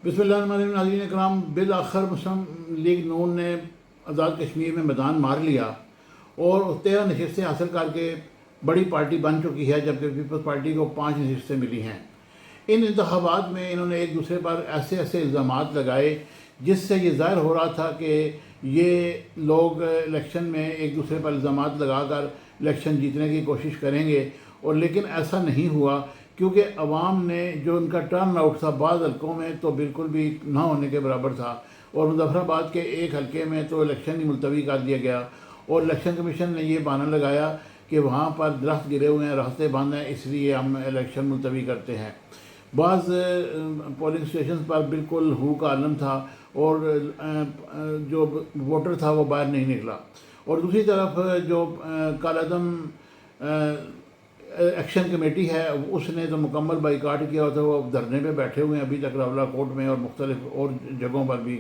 بسم اللہ الرحمن الرحیم، ناظرین اکرام، بالآخر مسلم لیگ نون نے آزاد کشمیر میں میدان مار لیا اور 13 نشستیں حاصل کر کے بڑی پارٹی بن چکی ہے، جبکہ پیپلز پارٹی کو 5 نشستیں ملی ہیں۔ ان انتخابات میں انہوں نے ایک دوسرے پر ایسے الزامات لگائے جس سے یہ ظاہر ہو رہا تھا کہ یہ لوگ الیکشن میں ایک دوسرے پر الزامات لگا کر الیکشن جیتنے کی کوشش کریں گے، اور لیکن ایسا نہیں ہوا، کیونکہ عوام نے جو ان کا ٹرن آؤٹ تھا بعض حلقوں میں تو بالکل بھی نہ ہونے کے برابر تھا، اور مظفر آباد کے ایک حلقے میں تو الیکشن ہی ملتوی کر دیا گیا، اور الیکشن کمیشن نے یہ بہانہ لگایا کہ وہاں پر درخت گرے ہوئے ہیں، راستے بند ہیں، اس لیے ہم الیکشن ملتوی کرتے ہیں۔ بعض پولنگ اسٹیشنز پر بالکل ہو کا عالم تھا، اور جو ووٹر تھا وہ باہر نہیں نکلا، اور دوسری طرف جو کالعدم ایکشن کمیٹی ہے اس نے تو مکمل بائیکاٹ کیا ہوتا ہے، وہ دھرنے پہ بیٹھے ہوئے ہیں ابھی تک راولہ کوٹ میں اور مختلف اور جگہوں پر بھی،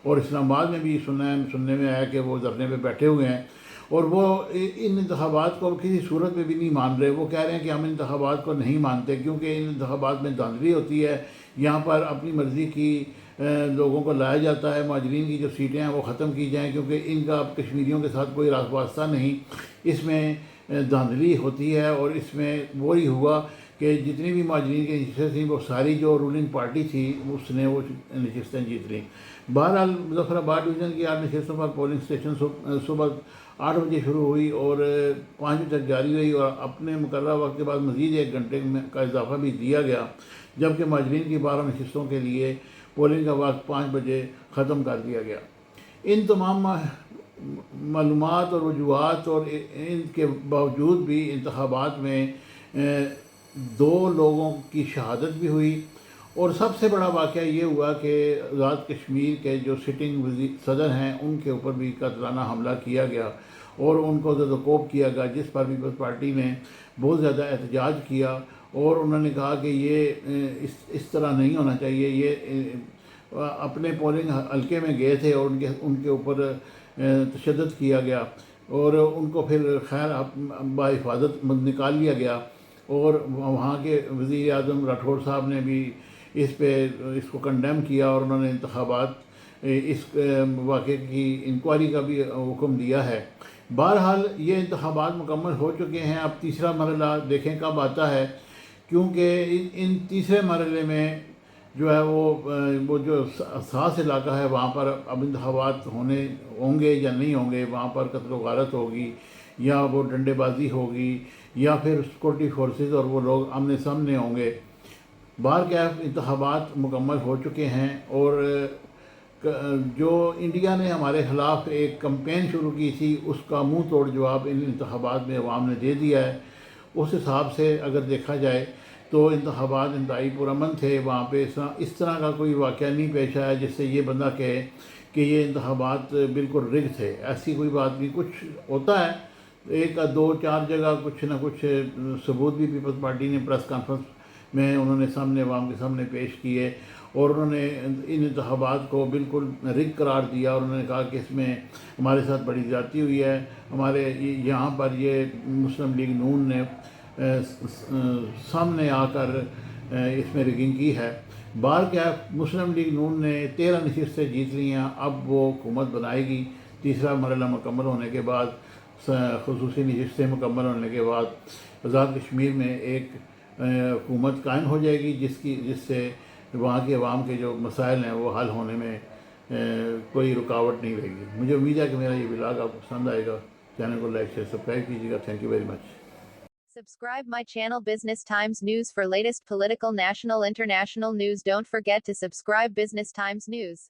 اور اسلام آباد میں بھی سننے میں آیا کہ وہ دھرنے پہ بیٹھے ہوئے ہیں، اور وہ ان انتخابات کو کسی صورت میں بھی نہیں مان رہے۔ وہ کہہ رہے ہیں کہ ہم انتخابات کو نہیں مانتے کیونکہ ان انتخابات میں دھاندلی ہوتی ہے، یہاں پر اپنی مرضی کی لوگوں کو لایا جاتا ہے، مہاجرین کی جو سیٹیں ہیں وہ ختم کی جائیں، کیونکہ ان کا کشمیریوں کے ساتھ کوئی راز واسطہ نہیں، اس میں دھاندلی ہوتی ہے، اور اس میں وہی ہوا کہ جتنی بھی مہاجرین کی نشستیں تھیں وہ ساری جو رولنگ پارٹی تھی اس نے وہ نشستیں جیت لیں۔ بہرحال مظفر آباد ڈویژن کی 8 نشستوں پر پولنگ اسٹیشن صبح 8 بجے شروع ہوئی اور 5 بجے تک جاری رہی، اور اپنے مقررہ وقت کے بعد مزید 1 گھنٹے کا اضافہ بھی دیا گیا، جبکہ مہاجرین کی 12 نشستوں کے لیے پولنگ کا وقت 5 بجے ختم کر دیا گیا۔ ان تمام معلومات اور وجوہات اور ان کے باوجود بھی انتخابات میں 2 لوگوں کی شہادت بھی ہوئی، اور سب سے بڑا واقعہ یہ ہوا کہ آزاد کشمیر کے جو سٹنگ صدر ہیں ان کے اوپر بھی قاتلانہ حملہ کیا گیا اور ان کو زد و کوب کیا گیا، جس پر پیپلز پارٹی نے بہت زیادہ احتجاج کیا، اور انہوں نے کہا کہ یہ اس طرح نہیں ہونا چاہیے۔ یہ اپنے پولنگ حلقے میں گئے تھے اور ان کے اوپر تشدد کیا گیا، اور ان کو پھر خیر بحفاظت نکال لیا گیا، اور وہاں کے وزیر اعظم راٹھور صاحب نے بھی اس کو کنڈیم کیا، اور انہوں نے انتخابات اس واقعے کی انکوائری کا بھی حکم دیا ہے۔ بہرحال یہ انتخابات مکمل ہو چکے ہیں، اب تیسرا مرحلہ دیکھیں کب آتا ہے، کیونکہ ان تیسرے مرحلے میں جو ہے وہ جو حساس علاقہ ہے وہاں پر اب انتخابات ہوں گے یا نہیں ہوں گے، وہاں پر قتل و غارت ہوگی یا وہ ڈنڈے بازی ہوگی یا پھر سیکورٹی فورسز اور وہ لوگ آمنے سامنے ہوں گے۔ بہرکیف انتخابات مکمل ہو چکے ہیں، اور جو انڈیا نے ہمارے خلاف ایک کمپین شروع کی تھی اس کا منہ توڑ جواب ان انتخابات میں عوام نے دے دیا ہے۔ اس حساب سے اگر دیکھا جائے تو انتخابات انتہائی پرامن تھے، وہاں پہ اس طرح کا کوئی واقعہ نہیں پیش آیا جس سے یہ بندہ کہے کہ یہ انتخابات بالکل رگ تھے، ایسی کوئی بات نہیں۔ کچھ ہوتا ہے، 1 2 4 جگہ کچھ نہ کچھ ثبوت بھی پیپلز پارٹی نے پریس کانفرنس میں انہوں نے عوام کے سامنے پیش کیے، اور انہوں نے ان انتخابات کو بالکل رگ قرار دیا، اور انہوں نے کہا کہ اس میں ہمارے ساتھ بڑی زیادتی ہوئی ہے، ہمارے یہاں پر یہ مسلم لیگ نون نے سامنے آ کر اس میں رگنگ کی ہے۔ بہرکیف مسلم لیگ نون نے 13 نشستیں جیت لی ہیں، اب وہ حکومت بنائے گی تیسرا مرحلہ مکمل ہونے کے بعد، خصوصی نشستیں مکمل ہونے کے بعد آزاد کشمیر میں ایک حکومت قائم ہو جائے گی جس سے وہاں کے عوام کے جو مسائل ہیں وہ حل ہونے میں کوئی رکاوٹ نہیں رہے گی۔ مجھے امید ہے کہ میرا یہ ولاگ آپ کو پسند آئے گا۔ چینل کو لائک شیئر سبسکرائب کیجیے گا۔ Thank you very much. Subscribe my channel Business Times News for latest political, national, international news. Don't forget to subscribe Business Times News.